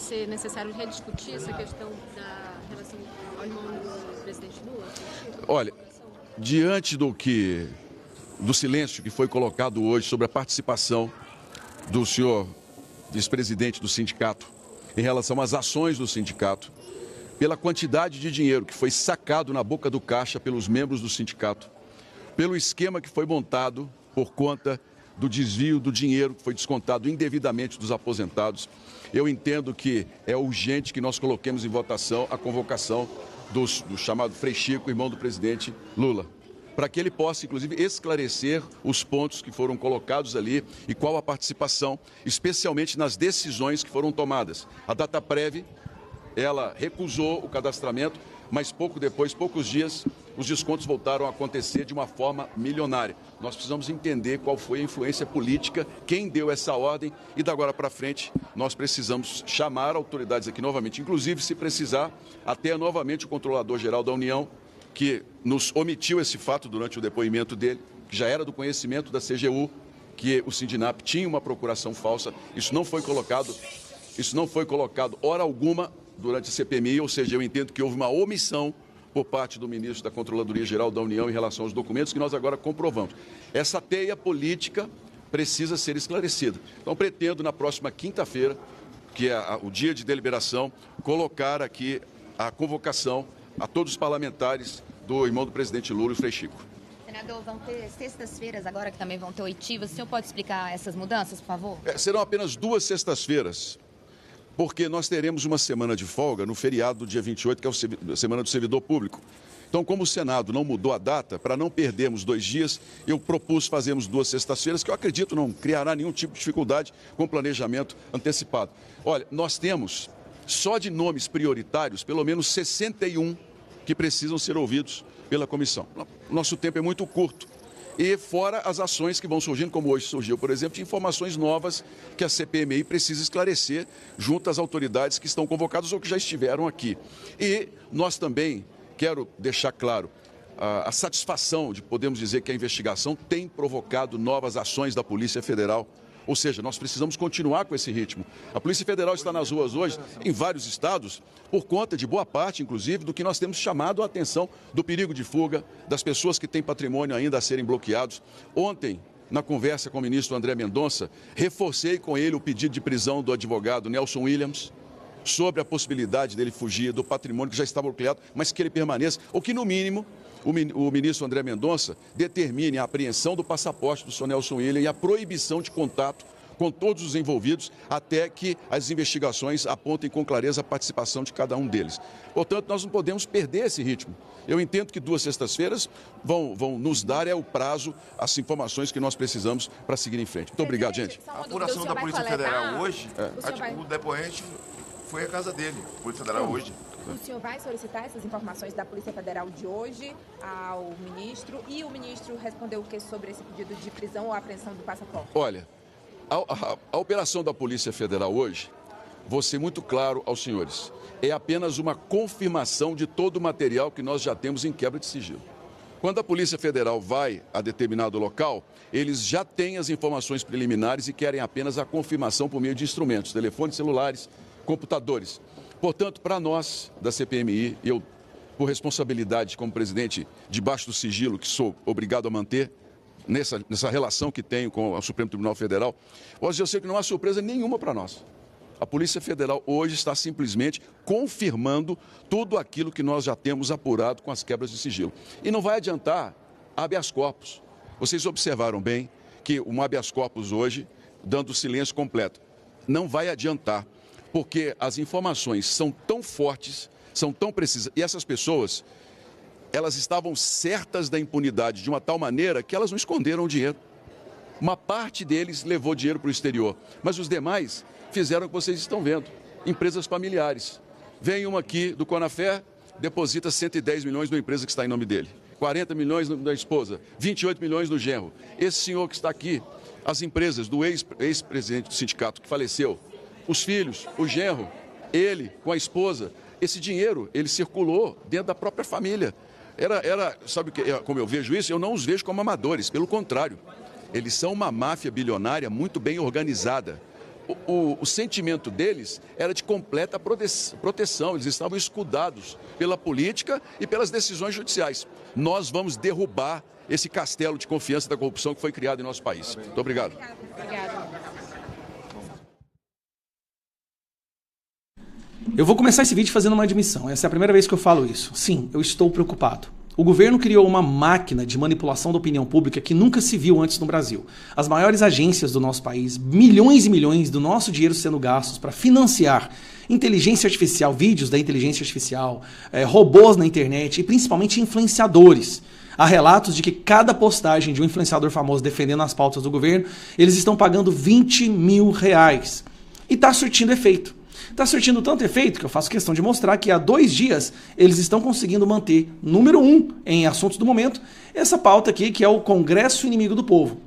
ser necessário rediscutir essa questão da relação ao irmão do presidente Lula? Olha, diante do silêncio que foi colocado hoje sobre a participação do senhor vice-presidente do sindicato em relação às ações do sindicato, pela quantidade de dinheiro que foi sacado na boca do caixa pelos membros do sindicato, pelo esquema que foi montado por conta do desvio do dinheiro que foi descontado indevidamente dos aposentados, eu entendo que é urgente que nós coloquemos em votação a convocação do chamado Frei Chico, irmão do presidente Lula, para que ele possa, inclusive, esclarecer os pontos que foram colocados ali e qual a participação, especialmente nas decisões que foram tomadas. A Dataprev, ela recusou o cadastramento, mas pouco depois, poucos dias, os descontos voltaram a acontecer de uma forma milionária. Nós precisamos entender qual foi a influência política, quem deu essa ordem e, da agora para frente, nós precisamos chamar autoridades aqui novamente, inclusive, se precisar, até novamente o Controlador-Geral da União, que nos omitiu esse fato durante o depoimento dele, que já era do conhecimento da CGU, que o Sindinap tinha uma procuração falsa. Isso não foi colocado hora alguma durante a CPMI, ou seja, eu entendo que houve uma omissão por parte do ministro da Controladoria-Geral da União em relação aos documentos que nós agora comprovamos. Essa teia política precisa ser esclarecida. Então, pretendo, na próxima quinta-feira, que é o dia de deliberação, colocar aqui a convocação a todos os parlamentares do irmão do presidente Lula e o Frei Chico. Senador, vão ter sextas-feiras agora que também vão ter oitivas. O senhor pode explicar essas mudanças, por favor? Serão apenas 2 sextas-feiras, porque nós teremos uma semana de folga no feriado do dia 28, que é a Semana do Servidor Público. Então, como o Senado não mudou a data, para não perdermos 2 dias, eu propus fazermos 2 sextas-feiras, que eu acredito não criará nenhum tipo de dificuldade com o planejamento antecipado. Olha, nós temos, só de nomes prioritários, pelo menos 61 que precisam ser ouvidos pela comissão. Nosso tempo é muito curto. E fora as ações que vão surgindo, como hoje surgiu, por exemplo, de informações novas que a CPMI precisa esclarecer junto às autoridades que estão convocadas ou que já estiveram aqui. E nós também, quero deixar claro, a satisfação de podermos dizer que a investigação tem provocado novas ações da Polícia Federal. Ou seja, nós precisamos continuar com esse ritmo. A Polícia Federal está nas ruas hoje, em vários estados, por conta de boa parte, inclusive, do que nós temos chamado a atenção do perigo de fuga, das pessoas que têm patrimônio ainda a serem bloqueados. Ontem, na conversa com o ministro André Mendonça, reforcei com ele o pedido de prisão do advogado Nelson Williams, sobre a possibilidade dele fugir do patrimônio que já está bloqueado, mas que ele permaneça, ou que, no mínimo, o ministro André Mendonça determine a apreensão do passaporte do senhor Nelson Williams e a proibição de contato com todos os envolvidos até que as investigações apontem com clareza a participação de cada um deles. Portanto, nós não podemos perder esse ritmo. Eu entendo que 2 sextas-feiras vão nos dar o prazo, as informações que nós precisamos para seguir em frente. Muito obrigado, gente. A apuração da Polícia Federal hoje, o depoente foi à casa dele, Polícia Federal hoje. O senhor vai solicitar essas informações da Polícia Federal de hoje ao ministro e o ministro respondeu o que sobre esse pedido de prisão ou apreensão do passaporte? Olha, a operação da Polícia Federal hoje, vou ser muito claro aos senhores, é apenas uma confirmação de todo o material que nós já temos em quebra de sigilo. Quando a Polícia Federal vai a determinado local, eles já têm as informações preliminares e querem apenas a confirmação por meio de instrumentos, telefones celulares, computadores. Portanto, para nós, da CPMI, eu, por responsabilidade como presidente, debaixo do sigilo que sou obrigado a manter, nessa relação que tenho com o Supremo Tribunal Federal, hoje eu sei que não há surpresa nenhuma para nós. A Polícia Federal hoje está simplesmente confirmando tudo aquilo que nós já temos apurado com as quebras de sigilo. E não vai adiantar habeas corpus. Vocês observaram bem que um habeas corpus hoje, dando silêncio completo, não vai adiantar. Porque as informações são tão fortes, são tão precisas, e essas pessoas, elas estavam certas da impunidade de uma tal maneira que elas não esconderam o dinheiro. Uma parte deles levou dinheiro para o exterior, mas os demais fizeram o que vocês estão vendo, empresas familiares. Vem uma aqui do Conafé, deposita 110 milhões numa empresa que está em nome dele, 40 milhões da esposa, 28 milhões no genro. Esse senhor que está aqui, as empresas do ex-presidente do sindicato que faleceu, os filhos, o genro, ele com a esposa, esse dinheiro, ele circulou dentro da própria família. Sabe como eu vejo isso? Eu não os vejo como amadores, pelo contrário. Eles são uma máfia bilionária muito bem organizada. o sentimento deles era de completa proteção. Eles estavam escudados pela política e pelas decisões judiciais. Nós vamos derrubar esse castelo de confiança da corrupção que foi criado em nosso país. Muito obrigado. Obrigada. Eu vou começar esse vídeo fazendo uma admissão. Essa é a primeira vez que eu falo isso. Sim, eu estou preocupado. O governo criou uma máquina de manipulação da opinião pública que nunca se viu antes no Brasil. As maiores agências do nosso país, milhões e milhões do nosso dinheiro sendo gastos para financiar inteligência artificial, vídeos da inteligência artificial, robôs na internet e principalmente influenciadores. Há relatos de que cada postagem de um influenciador famoso defendendo as pautas do governo, eles estão pagando R$20 mil. E está surtindo efeito. Está surtindo tanto efeito que eu faço questão de mostrar que há 2 dias eles estão conseguindo manter, número 1 em assuntos do momento, essa pauta aqui que é o Congresso Inimigo do Povo.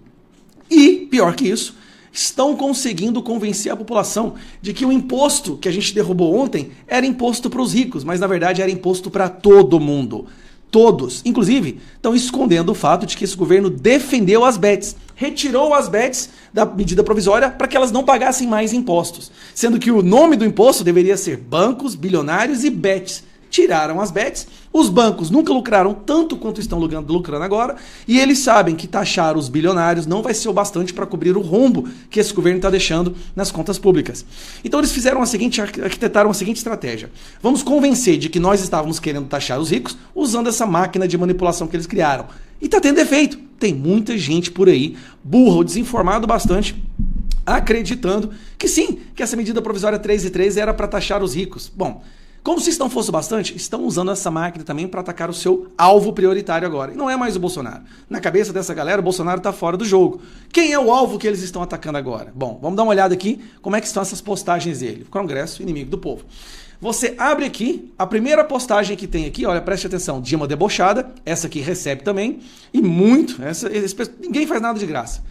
E, pior que isso, estão conseguindo convencer a população de que o imposto que a gente derrubou ontem era imposto para os ricos, mas na verdade era imposto para todo mundo. Todos, inclusive, estão escondendo o fato de que esse governo defendeu as bets, retirou as bets da medida provisória para que elas não pagassem mais impostos, sendo que o nome do imposto deveria ser bancos, bilionários e bets. Tiraram as bets, os bancos nunca lucraram tanto quanto estão lucrando agora, e eles sabem que taxar os bilionários não vai ser o bastante para cobrir o rombo que esse governo está deixando nas contas públicas. Então eles arquitetaram a seguinte estratégia. Vamos convencer de que nós estávamos querendo taxar os ricos usando essa máquina de manipulação que eles criaram. E está tendo efeito. Tem muita gente por aí, burra ou desinformado bastante, acreditando que sim, que essa medida provisória 3.3 era para taxar os ricos. Bom, como se isso não fosse bastante, estão usando essa máquina também para atacar o seu alvo prioritário agora. E não é mais o Bolsonaro. Na cabeça dessa galera, o Bolsonaro está fora do jogo. Quem é o alvo que eles estão atacando agora? Bom, vamos dar uma olhada aqui como é que estão essas postagens dele. Congresso Inimigo do Povo. Você abre aqui, a primeira postagem que tem aqui, olha, preste atenção, Dilma debochada, essa aqui recebe também, e muito, ninguém faz nada de graça.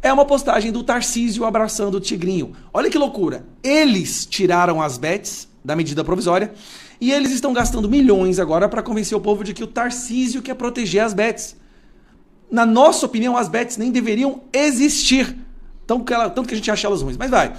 É uma postagem do Tarcísio abraçando o Tigrinho. Olha que loucura. Eles tiraram as bets da medida provisória e eles estão gastando milhões agora para convencer o povo de que o Tarcísio quer proteger as bets. Na nossa opinião, as bets nem deveriam existir. Tanto que a gente acha elas ruins. Mas vai.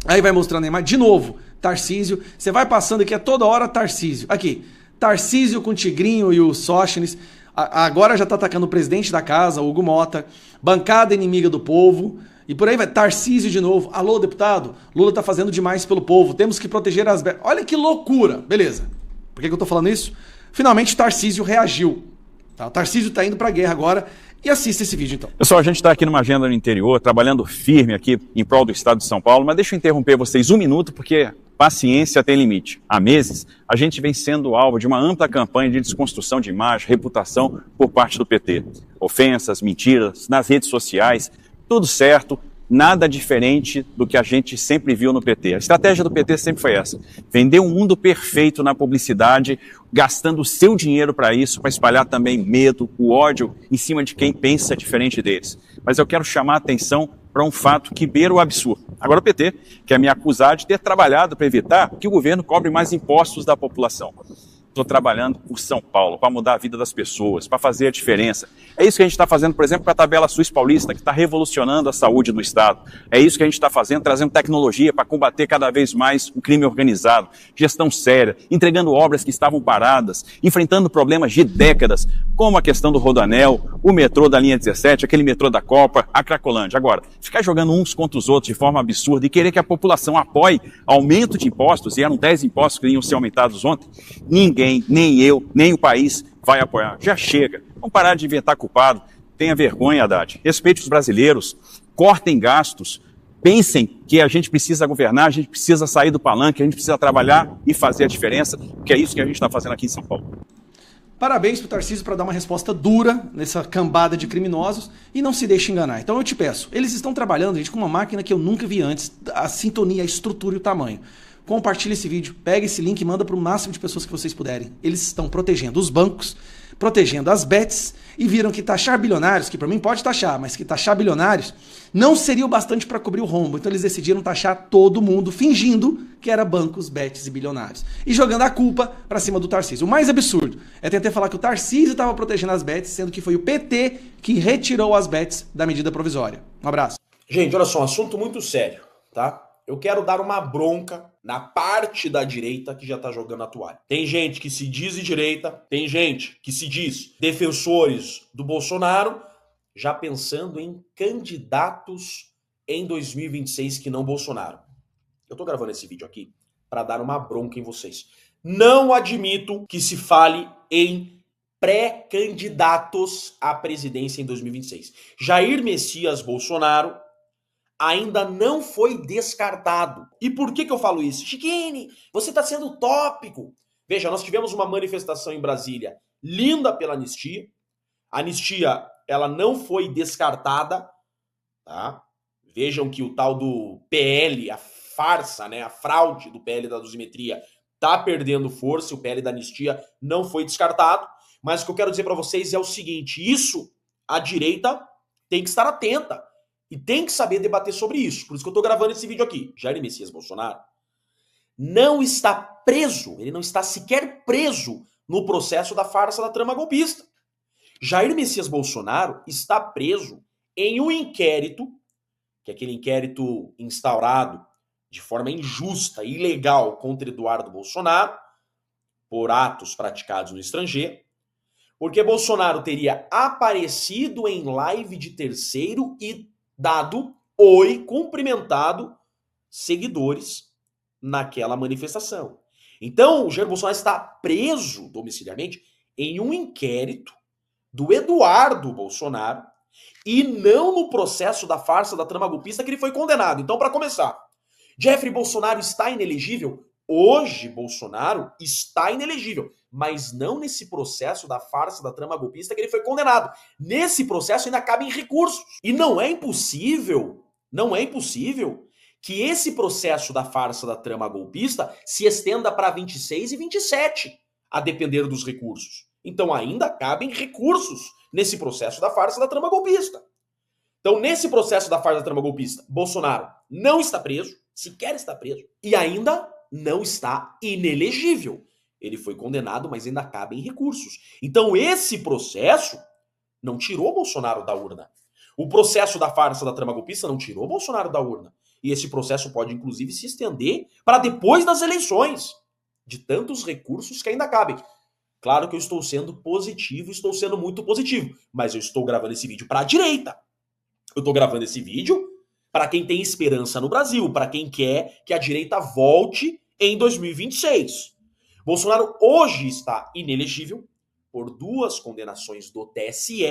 Aí vai mostrando a imagem. De novo, Tarcísio. Você vai passando aqui a toda hora Tarcísio. Aqui. Tarcísio com o Tigrinho e o Sóstenes. Agora já está atacando o presidente da casa, Hugo Mota. Bancada inimiga do povo. E por aí vai, Tarcísio de novo. Alô, deputado, Lula tá fazendo demais pelo povo, temos que proteger as... Olha que loucura, beleza. Por que eu tô falando isso? Finalmente Tarcísio reagiu. Tá? O Tarcísio tá indo pra guerra agora. E assista esse vídeo então. Pessoal, a gente está aqui numa agenda no interior, trabalhando firme aqui em prol do estado de São Paulo, mas deixa eu interromper vocês 1 minuto, porque paciência tem limite. Há meses, a gente vem sendo alvo de uma ampla campanha de desconstrução de imagem, reputação por parte do PT. Ofensas, mentiras, nas redes sociais, tudo certo, nada diferente do que a gente sempre viu no PT. A estratégia do PT sempre foi essa: vender um mundo perfeito na publicidade, gastando o seu dinheiro para isso, para espalhar também medo, o ódio em cima de quem pensa diferente deles. Mas eu quero chamar a atenção para um fato que beira o absurdo. Agora o PT quer me acusar de ter trabalhado para evitar que o governo cobre mais impostos da população. Estou trabalhando por São Paulo, para mudar a vida das pessoas, para fazer a diferença. É isso que a gente está fazendo, por exemplo, com a tabela SUS paulista, que está revolucionando a saúde do Estado. É isso que a gente está fazendo, trazendo tecnologia para combater cada vez mais o crime organizado, gestão séria, entregando obras que estavam paradas, enfrentando problemas de décadas, como a questão do Rodoanel, o metrô da linha 17, aquele metrô da Copa, a Cracolândia. Agora, ficar jogando uns contra os outros de forma absurda e querer que a população apoie aumento de impostos, e eram 10 impostos que iam ser aumentados ontem, ninguém, nem eu, nem o país vai apoiar. Já chega. Vamos parar de inventar culpado. Tenha vergonha, Haddad. Respeite os brasileiros. Cortem gastos. Pensem que a gente precisa governar, a gente precisa sair do palanque, a gente precisa trabalhar e fazer a diferença, que é isso que a gente está fazendo aqui em São Paulo. Parabéns para o Tarcísio para dar uma resposta dura nessa cambada de criminosos e não se deixe enganar. Então eu te peço, eles estão trabalhando, gente, com uma máquina que eu nunca vi antes, a sintonia, a estrutura e o tamanho. Compartilhe esse vídeo, pega esse link e manda para o máximo de pessoas que vocês puderem. Eles estão protegendo os bancos, protegendo as bets e viram que taxar bilionários, que para mim pode taxar, mas que taxar bilionários não seria o bastante para cobrir o rombo. Então eles decidiram taxar todo mundo, fingindo que era bancos, bets e bilionários. E jogando a culpa para cima do Tarcísio. O mais absurdo é tentar falar que o Tarcísio estava protegendo as bets, sendo que foi o PT que retirou as bets da medida provisória. Um abraço. Gente, olha só, um assunto muito sério, tá? eu quero dar uma bronca na parte da direita que já tá jogando a toalha. Tem gente que se diz de direita, tem gente que se diz defensores do Bolsonaro, já pensando em candidatos em 2026 que não Bolsonaro. Eu tô gravando esse vídeo aqui para dar uma bronca em vocês. Não admito que se fale em pré-candidatos à presidência em 2026. Jair Messias Bolsonaro ainda não foi descartado. E por que eu falo isso? Chiquini, você está sendo utópico. Veja, nós tivemos uma manifestação em Brasília linda pela anistia. A anistia, ela não foi descartada, tá? Vejam que o tal do PL, a farsa, né, a fraude do PL da dosimetria tá perdendo força, o PL da anistia não foi descartado. Mas o que eu quero dizer para vocês é o seguinte, isso a direita tem que estar atenta. E tem que saber debater sobre isso. Por isso que eu tô gravando esse vídeo aqui. Jair Messias Bolsonaro não está preso, ele não está sequer preso no processo da farsa da trama golpista. Jair Messias Bolsonaro está preso em um inquérito, que é aquele inquérito instaurado de forma injusta e ilegal contra Eduardo Bolsonaro, por atos praticados no estrangeiro, porque Bolsonaro teria aparecido em live de terceiro e dado oi, cumprimentado seguidores naquela manifestação. Então, o Jair Bolsonaro está preso domiciliarmente em um inquérito do Eduardo Bolsonaro e não no processo da farsa da trama golpista que ele foi condenado. Então, para começar, Jeffrey Bolsonaro está inelegível? Hoje, Bolsonaro está inelegível, mas não nesse processo da farsa da trama golpista que ele foi condenado. Nesse processo ainda cabem recursos. E não é impossível que esse processo da farsa da trama golpista se estenda para 26 e 27, a depender dos recursos. Então ainda cabem recursos nesse processo da farsa da trama golpista. Então, nesse processo da farsa da trama golpista, Bolsonaro não está preso, sequer está preso, e ainda não está inelegível. Ele foi condenado, mas ainda cabem recursos. Então esse processo não tirou Bolsonaro da urna. O processo da farsa da trama golpista não tirou Bolsonaro da urna. E esse processo pode, inclusive, se estender para depois das eleições, de tantos recursos que ainda cabem. Claro que eu estou sendo positivo, estou sendo muito positivo, mas eu estou gravando esse vídeo para a direita. Eu estou gravando esse vídeo para quem tem esperança no Brasil, para quem quer que a direita volte em 2026. Bolsonaro hoje está inelegível por 2 condenações do TSE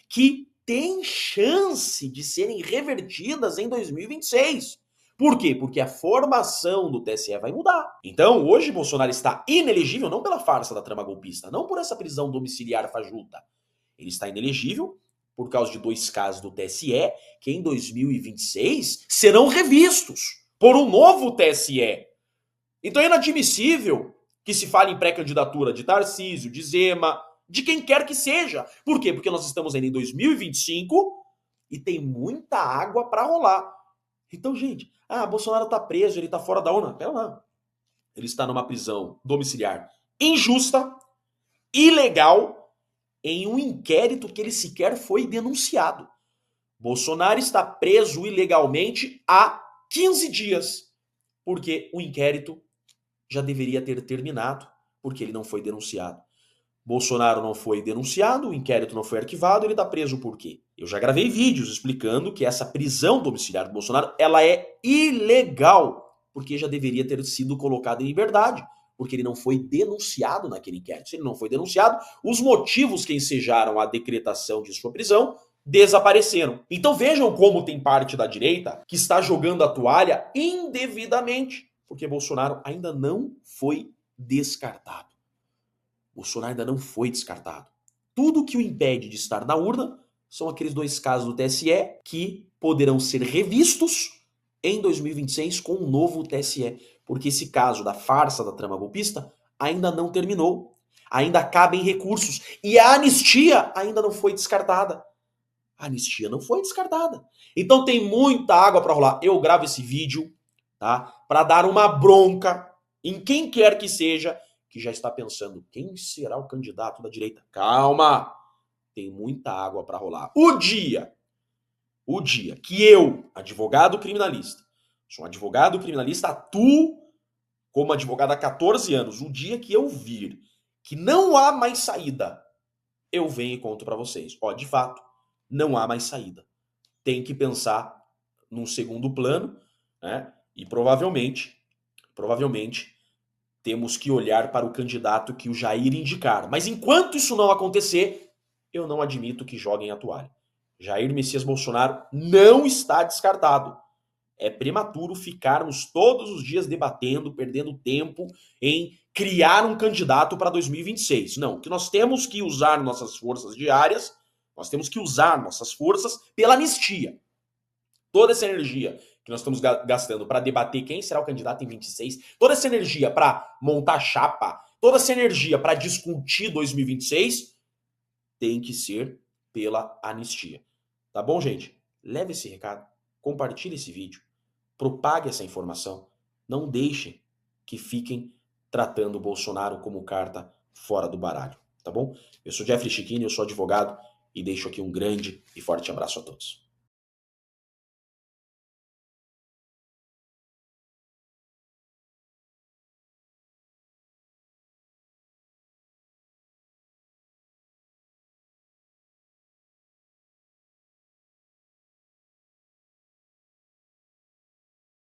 que têm chance de serem revertidas em 2026. Por quê? Porque a formação do TSE vai mudar. Então, hoje Bolsonaro está inelegível não pela farsa da trama golpista, não por essa prisão domiciliar fajuta. Ele está inelegível por causa de 2 casos do TSE que em 2026 serão revistos por um novo TSE. Então é inadmissível que se fale em pré-candidatura de Tarcísio, de Zema, de quem quer que seja. Por quê? Porque nós estamos ainda em 2025 e tem muita água para rolar. Então, gente, Bolsonaro está preso, ele está fora da urna. Pera lá. Ele está numa prisão domiciliar injusta, ilegal, em um inquérito que ele sequer foi denunciado. Bolsonaro está preso ilegalmente há 15 dias, porque o inquérito já deveria ter terminado, porque ele não foi denunciado. Bolsonaro não foi denunciado, o inquérito não foi arquivado, ele está preso por quê? Eu já gravei vídeos explicando que essa prisão domiciliar do Bolsonaro, ela é ilegal, porque já deveria ter sido colocado em liberdade, porque ele não foi denunciado naquele inquérito. Se ele não foi denunciado, os motivos que ensejaram a decretação de sua prisão desapareceram. Então vejam como tem parte da direita que está jogando a toalha indevidamente, porque Bolsonaro ainda não foi descartado. Bolsonaro ainda não foi descartado. Tudo que o impede de estar na urna são aqueles 2 casos do TSE que poderão ser revistos em 2026 com um novo TSE. Porque esse caso da farsa da trama golpista ainda não terminou. Ainda cabem recursos. E a anistia ainda não foi descartada. A anistia não foi descartada. Então tem muita água para rolar. Eu gravo esse vídeo, tá, para dar uma bronca em quem quer que seja que já está pensando, quem será o candidato da direita? Calma! Tem muita água para rolar. O dia que eu, advogado criminalista, Sou um advogado criminalista, atuo como advogado há 14 anos. O dia que eu vir que não há mais saída, eu venho e conto para vocês. Ó, de fato, não há mais saída. Tem que pensar num segundo plano, né? E provavelmente, temos que olhar para o candidato que o Jair indicar. Mas enquanto isso não acontecer, eu não admito que joguem a toalha. Jair Messias Bolsonaro não está descartado. É prematuro ficarmos todos os dias debatendo, perdendo tempo em criar um candidato para 2026. Não, que nós temos que usar nossas forças diárias, nós temos que usar nossas forças pela anistia. Toda essa energia que nós estamos gastando para debater quem será o candidato em 26, toda essa energia para montar chapa, toda essa energia para discutir 2026, tem que ser pela anistia. Tá bom, gente? Leve esse recado, compartilhe esse vídeo, propague essa informação, não deixem que fiquem tratando o Bolsonaro como carta fora do baralho, tá bom? Eu sou Jeffrey Chiquini, eu sou advogado e deixo aqui um grande e forte abraço a todos.